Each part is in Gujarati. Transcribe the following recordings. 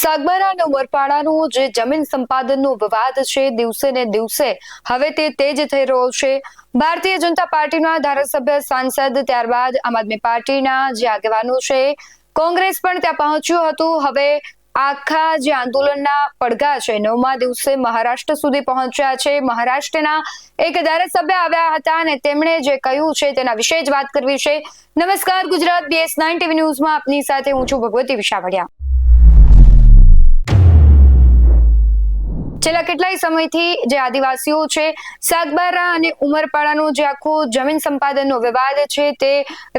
સાગબારા અને ઉમરપાડાનું જે જમીન સંપાદનનો વિવાદ છે દિવસે ને દિવસે હવે તે તેજ થઈ રહ્યો છે। ભારતીય જનતા પાર્ટીના ધારાસભ્ય સાંસદ ત્યારબાદ આમ આદમી પાર્ટીના જે આગેવાનો છે કોંગ્રેસ પણ ત્યાં પહોંચ્યું હતું। હવે આખા જે આંદોલનના પડઘા છે 9મા દિવસે મહારાષ્ટ્ર સુધી પહોંચ્યા છે। મહારાષ્ટ્રના એક ધારાસભ્ય આવ્યા હતા અને તેમણે જે કહ્યું છે તેના વિશે જ વાત કરવી છે। નમસ્કાર, ગુજરાત BS9 TV ન્યૂઝમાં આપની સાથે હું છું ભગવતી વિશાવડિયા। છેલ્લા કેટલાય સમયથી જે આદિવાસીઓ છે સાગબારા અને ઉમરપાડાનો જે આખો જમીન સંપાદનનો વિવાદ છે તે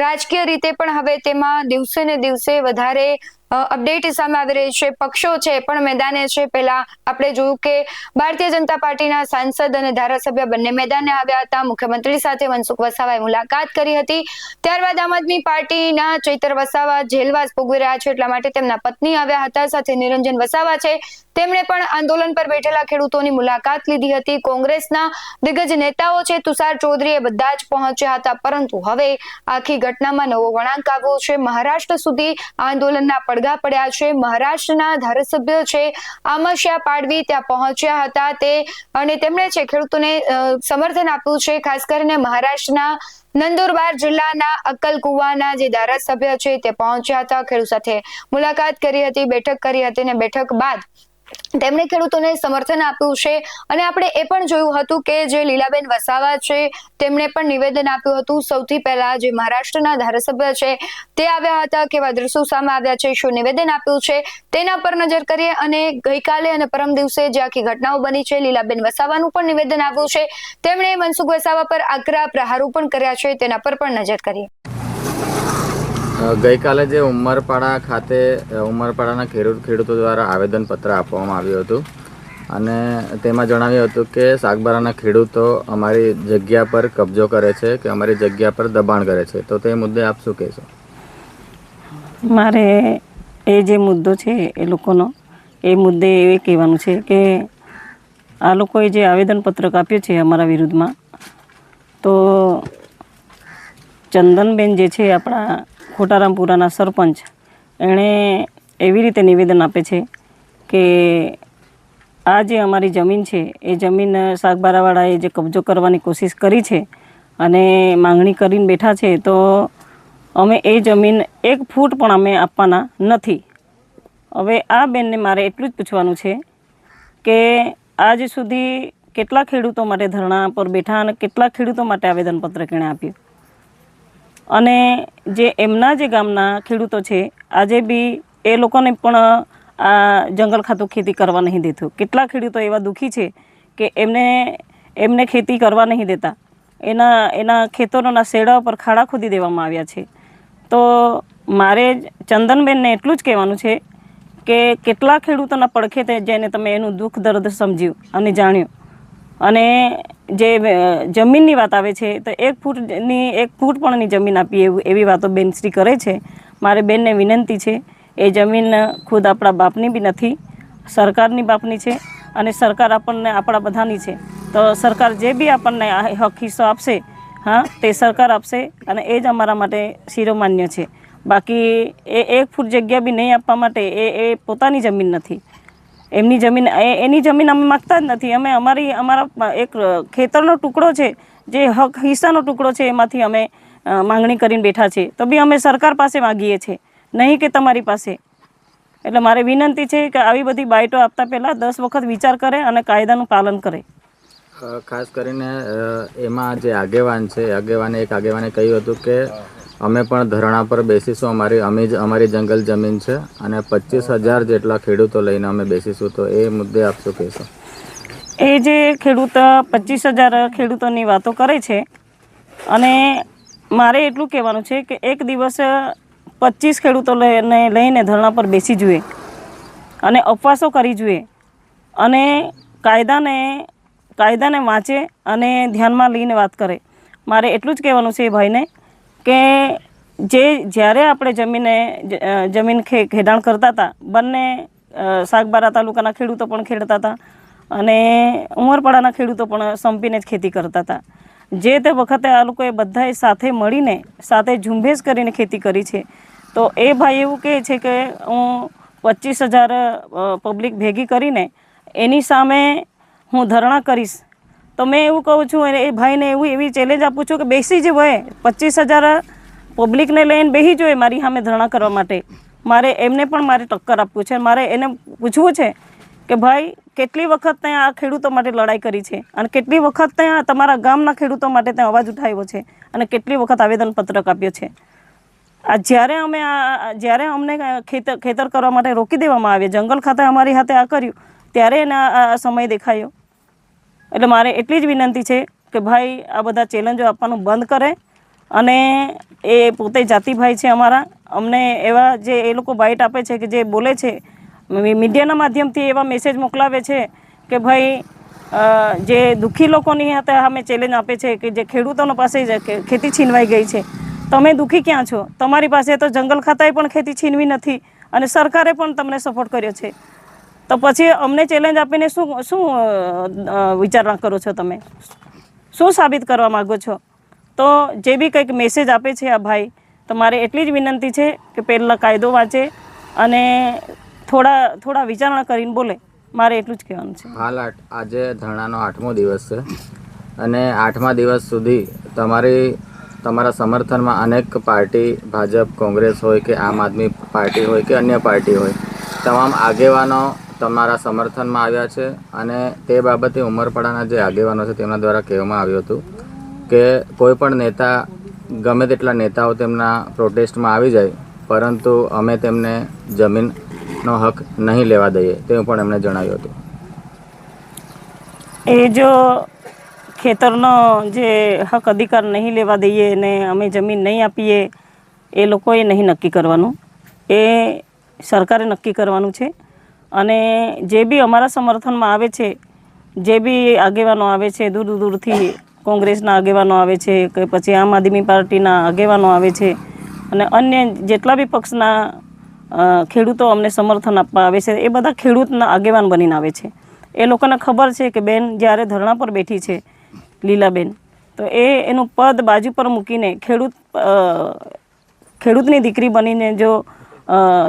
રાજકીય રીતે પણ હવે તેમાં દિવસે ને દિવસે વધારે અપડેટ સામે આવી રહી છે। પક્ષો છે પણ મેદાને છે। પહેલા આપણે જોયું કે ભારતીય જનતા પાર્ટીના સાંસદ અને ધારાસભ્ય બંને મેદાને આવ્યા હતા। મુખ્યમંત્રી સાથે મનસુખ વસાવાએ મુલાકાત કરી હતી। ત્યારબાદ આમ આદમી પાર્ટીના ચૈતર વસાવા જેલવાસ ભોગવી રહ્યા છે એટલા માટે તેમના પત્ની આવ્યા હતા। સાથે નિરંજન વસાવા છે તેમણે પણ આંદોલન પર બેઠેલા ખેડૂતોની મુલાકાત લીધી હતી। કોંગ્રેસના દિગ્ગજ નેતાઓ છે તુષાર ચૌધરી એ બધા જ પહોંચ્યા હતા। પરંતુ હવે આખી ઘટનામાં નવો વળાંક આવ્યો છે। મહારાષ્ટ્ર સુધી આંદોલનના પડઘા પડ્યા છે। મહારાષ્ટ્રના ધારાસભ્ય છે આમશ્યા પાડવી ત્યાં પહોંચ્યા હતા અને તેમણે છે ખેડૂતોને સમર્થન આપ્યું છે। ખાસ કરીને મહારાષ્ટ્રના નંદુરબાર જિલ્લાના અક્કલકુવાના જે ધારાસભ્ય છે તે પહોંચ્યા હતા, ખેડૂત સાથે મુલાકાત કરી હતી, બેઠક કરી હતી અને બેઠક બાદ તેમણે ખેડૂતોને સમર્થન આપ્યું છે। અને આપણે એ પણ જોયું હતું કે જે લીલાબેન વસાવા છે તેમણે પણ નિવેદન આપ્યું હતું। સૌથી પહેલા જે મહારાષ્ટ્રના ધારાસભ્ય છે તે આવ્યા હતા, કેવા દ્રશ્યો સામે આવ્યા છે, શું નિવેદન આપ્યું છે તેના પર નજર કરીએ। અને ગઈકાલે અને પરમ દિવસે જે આખી ઘટનાઓ બની છે લીલાબેન વસાવાનું પણ નિવેદન આવ્યું છે। તેમણે મનસુખ વસાવા પર આકરા પ્રહારો પણ કર્યા છે, તેના પર પણ નજર કરીએ। ગઈકાલે જે ઉમરપાડા ખાતે ઉમરપાડાના ખેડૂતો દ્વારા આવેદનપત્ર આપવામાં આવ્યું હતું અને તેમાં જણાવ્યું હતું કે સાગબારાના ખેડૂતો અમારી જગ્યા પર કબજો કરે છે કે અમારી જગ્યા પર દબાણ કરે છે, તો તે મુદ્દે આપ શું કહેશો? મારે એ જે મુદ્દો છે એ લોકોનો એ મુદ્દે એ કહેવાનું છે કે આ લોકોએ જે આવેદનપત્રક આપ્યું છે અમારા વિરુદ્ધમાં, તો ચંદનબેન જે છે આપણા ખોટારામપુરાના સરપંચ, એણે એવી રીતે નિવેદન આપે છે કે આ જે અમારી જમીન છે એ જમીન સાગબારાવાળાએ જે કબજો કરવાની કોશિશ કરી છે અને માંગણી કરીને બેઠા છે, તો અમે એ જમીન 1 ફૂટ પણ અમે આપવાના નથી। હવે આ બેનને મારે એટલું જ પૂછવાનું છે કે આજ સુધી કેટલા ખેડૂતો માટે ધરણા પર બેઠા અને કેટલા ખેડૂતો માટે આવેદનપત્ર એણે આપ્યું, અને જે એમના જે ગામના ખેડૂતો છે આજે બી એ લોકોને પણ આ જંગલ ખાતું ખેતી કરવા નહીં દેતું। કેટલા ખેડૂતો એવા દુઃખી છે કે એમને ખેતી કરવા નહીં દેતા, એના ખેતરોના શેડા ઉપર ખાડા ખોદી દેવામાં આવ્યા છે। તો મારે ચંદનબેનને એટલું જ કહેવાનું છે કે કેટલા ખેડૂતોના પડખે જઈને તમે એનું દુઃખ દર્દ સમજ્યું અને જાણ્યું, અને જે જમીનની વાત આવે છે તો 1 ફૂટ પણની જમીન આપી એવી વાતો બેનશ્રી કરે છે। મારે બેનને વિનંતી છે, એ જમીન ખુદ આપણા બાપની બી નથી, સરકારની બાપની છે અને સરકાર આપણને આપણા બધાની છે। તો સરકાર જે બી આપણને હક હિસ્સો આપશે, હા, તે સરકાર આપશે અને એ જ અમારા માટે શિરોમાન્ય છે। બાકી એ 1 ફૂટ જગ્યા બી નહીં આપવા માટે એ પોતાની જમીન નથી, એમની જમીન એની જમીન અમે માગતા જ નથી। અમે અમારા એક ખેતરનો ટુકડો છે, જે હક હિસ્સાનો ટુકડો છે, એમાંથી અમે માંગણી કરીને બેઠા છે, તો બી અમે સરકાર પાસે માગીએ છીએ, નહીં કે તમારી પાસે। એટલે મારે વિનંતી છે કે આવી બધી બાઇટો આપતા પહેલાં 10 વખત વિચાર કરે અને કાયદાનું પાલન કરે। ખાસ કરીને એમાં જે આગેવાન છે આગેવાને કહ્યું હતું કે અમે પણ ધરણા પર બેસીશું, અમારી જંગલ જમીન છે અને 25,000 જેટલા ખેડૂતો લઈને અમે બેસીશું, તો એ મુદ્દે આપ શું કહેશો? એ જે ખેડૂત 25,000 ખેડૂતોની વાતો કરે છે, અને મારે એટલું કહેવાનું છે કે એક દિવસ 25 ખેડૂતો લઈને ધરણા પર બેસી જોઈએ અને ઉપવાસો કરી જોઈએ અને કાયદાને વાંચે અને ધ્યાનમાં લઈને વાત કરે। મારે એટલું જ કહેવાનું છે એ ભાઈને કે જ્યારે આપણે જમીન ખેડાણ કરતા હતા, બંને સાગબારા તાલુકાના ખેડૂતો પણ ખેડતા હતા અને ઉમરપાડાના ખેડૂતો પણ સંપીને જ ખેતી કરતા હતા। જે તે વખતે આ લોકોએ બધાએ સાથે મળીને સાથે ઝુંબેશ કરીને ખેતી કરી છે। તો એ ભાઈ એવું કહે છે કે હું 25,000 પબ્લિક ભેગી કરીને એની સામે હું ધરણા કરીશ, તો મેં એવું કહું છું એ ભાઈને એવી ચેલેન્જ આપું છું કે બેસી જ હોય, 25,000 પબ્લિકને લઈને બેસી જોઈએ મારી સામે ધરણા કરવા માટે. મારે એમને પણ મારે ટક્કર આપવું છે. મારે એને પૂછવું છે કે ભાઈ કેટલી વખત ત્યાં આ ખેડૂતો માટે લડાઈ કરી છે અને કેટલી વખત ત્યાં તમારા ગામના ખેડૂતો માટે ત્યાં અવાજ ઉઠાવ્યો છે અને કેટલી વખત આવેદનપત્રક આપ્યો છે. જ્યારે અમને ખેતર કરવા માટે રોકી દેવામાં આવે, જંગલ ખાતે અમારી હાથે આ કર્યું, ત્યારે એને આ સમય દેખાયો. એટલે મારે એટલી જ વિનંતી છે કે ભાઈ આ બધા ચેલેન્જો આપવાનું બંધ કરે અને એ પોતે જાતિભાઈ છે અમારા. અમને એવા જે એ લોકો બાઇટ આપે છે કે જે બોલે છે મીડિયાના માધ્યમથી એવા મેસેજ મોકલાવે છે કે ભાઈ જે દુઃખી લોકોની હાથે અમે ચેલેન્જ આપે છે કે જે ખેડૂતોનો પાસે ખેતી છીનવાઈ ગઈ છે, તમે દુઃખી ક્યાં છો? તમારી પાસે તો જંગલ ખાતાએ પણ ખેતી છીનવી નથી અને સરકારે પણ તમને સપોર્ટ કર્યો છે. તો પછી અમને ચેલેન્જ આપીને શું વિચારણા કરો છો? તમે શું સાબિત કરવા માગો છો? તો જે બી કંઈક મેસેજ આપે છે આ ભાઈ, તો મારે એટલી જ વિનંતી છે કે પહેલાં કાયદો વાંચે અને થોડા વિચારણા કરીને બોલે. મારે એટલું જ કહેવાનું છે. હાલ આજે ધરણાનો 8મો દિવસ છે અને 8મા દિવસ સુધી તમારા સમર્થનમાં અનેક પાર્ટી, ભાજપ, કોંગ્રેસ હોય કે આમ આદમી પાર્ટી હોય કે અન્ય પાર્ટી હોય, તમામ આગેવાનો તમારા સમર્થનમાં આવ્યા છે. અને તે બાબતે ઉમરપાડાના જે આગેવાનો છે તેમના દ્વારા કહેવામાં આવ્યું હતું કે કોઈ પણ નેતા, ગમે તેટલા નેતાઓ તેમના પ્રોટેસ્ટમાં આવી જાય, પરંતુ અમે તેમને જમીનનો હક નહીં લેવા દઈએ, તેવું પણ એમણે જણાવ્યું હતું. એ જો ખેતરનો જે હક અધિકાર નહીં લેવા દઈએ ને અમે જમીન નહીં આપીએ, એ લોકોએ નહીં નક્કી કરવાનું, એ સરકારે નક્કી કરવાનું છે. અને જે બી અમારા સમર્થનમાં આવે છે, જે બી આગેવાનો આવે છે, દૂર દૂરથી કોંગ્રેસના આગેવાનો આવે છે કે પછી આમ આદમી પાર્ટીના આગેવાનો આવે છે અને અન્ય જેટલા બી પક્ષના ખેડૂતો અમને સમર્થન આપવા આવે છે, એ બધા ખેડૂતના આગેવાન બનીને આવે છે. એ લોકોને ખબર છે કે બેન જ્યારે ધરણા પર બેઠી છે, લીલાબેન, તો એનું પદ બાજુ પર મૂકીને ખેડૂતની દીકરી બનીને જો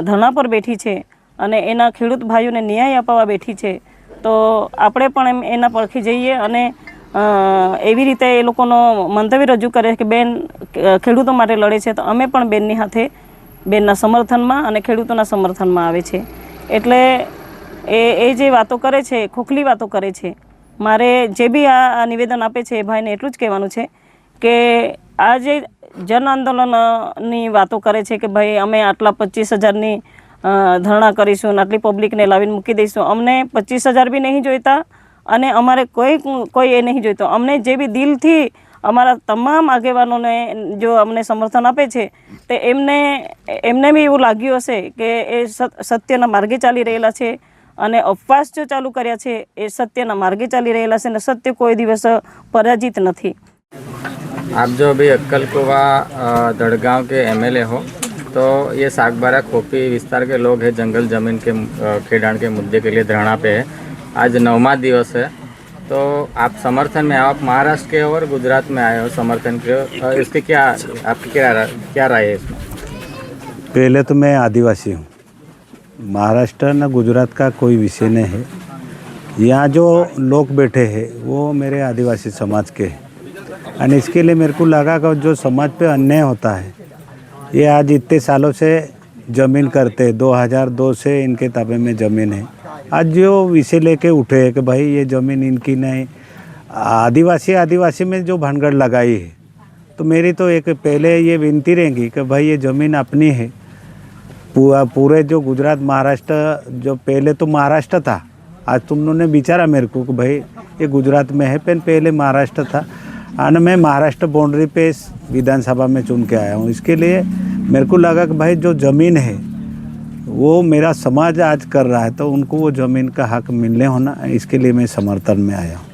ધરણા પર બેઠી છે અને એના ખેડૂત ભાઈઓને ન્યાય અપાવવા બેઠી છે, તો આપણે પણ એના પડખે જઈએ અને એવી રીતે એ લોકોનો મંતવ્ય રજૂ કરે કે બેન ખેડૂતો માટે લડે છે, તો અમે પણ બેનની હાથે, બેનના સમર્થનમાં અને ખેડૂતોના સમર્થનમાં આવે છે. એટલે એ જે વાતો કરે છે, ખોખલી વાતો કરે છે. મારે જે બી આ નિવેદન આપે છે એ ભાઈને એટલું જ કહેવાનું છે કે આ જે જન આંદોલનની વાતો કરે છે કે ભાઈ અમે આટલા 25,000ની ધરણા કરીશું અને આટલી પબ્લિકને લાવીને મૂકી દઈશું, અમને 25,000 બી નહીં જોઈતા અને અમારે કોઈ એ નહીં જોઈતો. અમને જે બી દિલથી અમારા તમામ આગેવાનોને જો અમને સમર્થન આપે છે, તે એમને બી એવું લાગ્યું હશે કે એ સત્યના માર્ગે ચાલી રહેલા છે અને અપવાસ જો ચાલુ કર્યા છે એ સત્યના માર્ગે ચાલી રહેલા છે અને સત્ય કોઈ દિવસ પરાજિત નથી. आप जो अभी अक्कलकुआ दड़गांव के एमएलए हो, तो ये सागबारा खोपी विस्तार के लोग हैं, जंगल ज़मीन के खेडान के मुद्दे के लिए धरना पे है. आज 9वां दिवस है, तो आप समर्थन में आप महाराष्ट्र के और गुजरात में आए हो समर्थन के, इसके आपकी क्या राय है इसमें? पहले तो मैं आदिवासी हूँ, महाराष्ट्र न गुजरात का कोई विषय नहीं है. यहाँ जो लोग बैठे हैं वो मेरे आदिवासी समाज के हैं और इसके लिए मेरे को लगा कि जो समाज पे अन्याय होता है, ये आज इतने सालों से ज़मीन करते, 2002 से इनके ताबे में ज़मीन है. आज जो विषय लेके उठे हैं कि भाई ये ज़मीन इनकी नहीं, आदिवासी में जो भानगढ़ लगाई है, तो मेरी तो एक पहले ये विनती रहेगी कि भाई ये ज़मीन अपनी है. पूरे जो गुजरात, महाराष्ट्र, जो पहले तो महाराष्ट्र था, आज तुम लोगों ने विचारा मेरे को कि भाई ये गुजरात में है, पहले महाराष्ट्र था और मैं महाराष्ट्र बाउंड्री पे विधानसभा में चुन के आया हूँ. इसके लिए मेरे को लगा कि भाई जो ज़मीन है वो मेरा समाज आज कर रहा है, तो उनको वो ज़मीन का हक मिलने होना, इसके लिए मैं समर्थन में आया हूँ.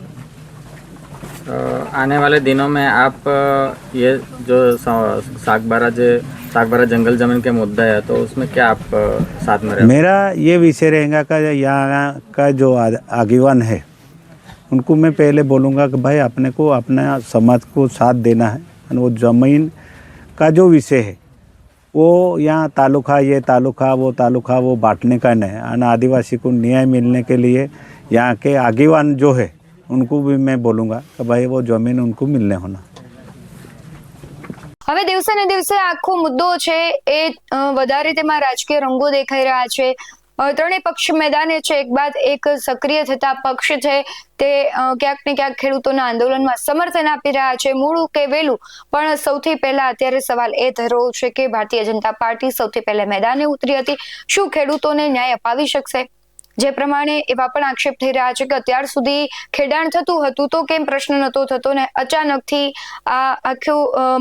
आने वाले दिनों में आप ये जो सागबारा जंगल ज़मीन के मुद्दा है, तो उसमें क्या आप साथ में रहेंगे? मेरा ये विषय रहेगा कि यहाँ का जो आगेवान है उनको मैं पहले बोलूँगा कि भाई अपने को अपना समाज को साथ देना है और वो ज़मीन का जो विषय है वो यहाँ तालुका ये तालुका वो बांटने का नहीं, और आदिवासी को न्याय मिलने के लिए यहाँ के आगेवान जो है उनको भी मैं बोलूँगा कि भाई वो ज़मीन उनको मिलने होना। હવે દિવસે ને દિવસે આખો મુદ્દો છે એ વધારે તેમાં રાજકીય રંગો દેખાઈ રહ્યા છે. ત્રણેય પક્ષ મેદાને છે, એક બાદ એક સક્રિય થતા પક્ષ છે તે ક્યાંક ને ક્યાંક ખેડૂતોના આંદોલનમાં સમર્થન આપી રહ્યા છે. મોડું કે વહેલું, પણ સૌથી પહેલા અત્યારે સવાલ એ થઈ રહ્યો છે કે ભારતીય જનતા પાર્ટી સૌથી પહેલા મેદાને ઉતરી હતી. શું ખેડૂતોને ન્યાય અપાવી શકશે? જે પ્રમાણે એવા પણ આક્ષેપ થઈ રહ્યા છે કે અત્યાર સુધી ખેડાણ થતું હતું તો કેમ પ્રશ્ન નહોતો થતો ને અચાનકથી આ આખો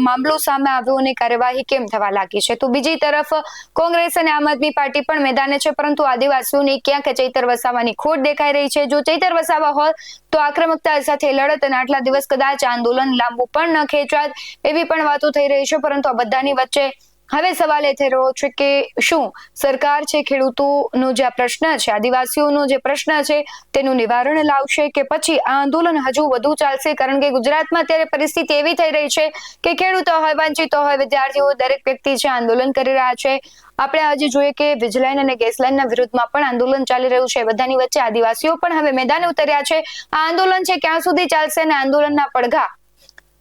મામલો સામે આવ્યો અને કાર્યવાહી કેમ થવા લાગી છે. તો બીજી તરફ કોંગ્રેસ અને આમ આદમી પાર્ટી પણ મેદાને છે, પરંતુ આદિવાસીઓને ક્યાંક ચૈતર વસાવાની ખોટ દેખાઈ રહી છે. જો ચૈતર વસાવા હોત તો આક્રમકતા સાથે લડત અને આટલા દિવસ કદાચ આંદોલન લાંબુ પણ ન ખેંચવાત, એવી પણ વાતો થઈ રહી છે. પરંતુ આ બધાની વચ્ચે હવે સવાલ એ થઈ રહ્યો છે કે શું સરકાર છે ખેડૂતોનો જે આ પ્રશ્ન છે, આદિવાસીઓનો જે પ્રશ્ન છે તેનું નિવારણ લાવશે કે પછી આ આંદોલન હજુ વધુ ચાલશે? કારણ કે ગુજરાતમાં અત્યારે પરિસ્થિતિ એવી થઈ રહી છે કે ખેડૂતો હોય, વંચિતો હોય, વિદ્યાર્થીઓ, દરેક વ્યક્તિ છે આંદોલન કરી રહ્યા છે. આપણે આજે જોઈએ કે વીજ લાઈન અને ગેસ લાઈનના વિરુદ્ધમાં પણ આંદોલન ચાલી રહ્યું છે. બધાની વચ્ચે આદિવાસીઓ પણ હવે મેદાને ઉતર્યા છે. આ આંદોલન છે ક્યાં સુધી ચાલશે અને આંદોલનના પડઘા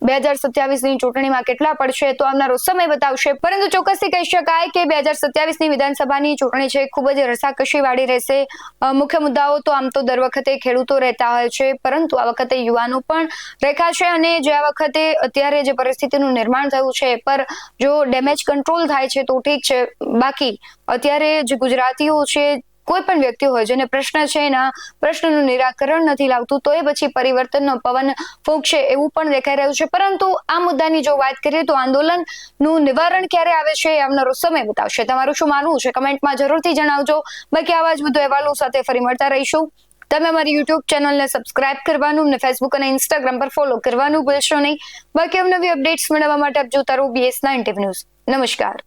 2027ની ચૂંટણીમાં કેટલા પડશે તો આવનારો સમય બતાવશે. પરંતુ ચોક્કસથી કહી શકાય કે 2027ની વિધાનસભાની ચૂંટણી છે ખૂબ જ રસાકસી વાળી રહેશે. મુખ્ય મુદ્દાઓ તો આમ તો દર વખતે ખેડૂતો રહેતા હોય છે, પરંતુ આ વખતે યુવાનો પણ રેખાશે. અને જે આ વખતે અત્યારે જે પરિસ્થિતિનું નિર્માણ થયું છે પર જો ડેમેજ કંટ્રોલ થાય છે તો ઠીક છે, બાકી અત્યારે જે ગુજરાતીઓ છે, કોઈ પણ વ્યક્તિ હોય જેને પ્રશ્ન છે એના પ્રશ્નનું નિરાકરણ નથી લાવતું તો એ પછી પરિવર્તનનો પવન ફૂંકશે એવું પણ દેખાઈ રહ્યું છે. પરંતુ આ મુદ્દાની જો વાત કરીએ તો આંદોલનનું નિવારણ ક્યારે આવે છે એ આવનારો સમય બતાવશે. તમારું શું માનવું છે કમેન્ટમાં જરૂરથી જણાવજો. બાકી આવા જ વધુ અહેવાલો સાથે ફરી મળતા રહીશું. તમે અમારી યુટ્યુબ ચેનલને સબસ્ક્રાઇબ કરવાનું અને ફેસબુક અને ઇન્સ્ટાગ્રામ પર ફોલો કરવાનું ભૂલશો નહીં. બાકી અવનવી અપડેટ્સ મેળવવા માટે આપ જોતા રહો BS9 ટીવી ન્યૂઝ. નમસ્કાર.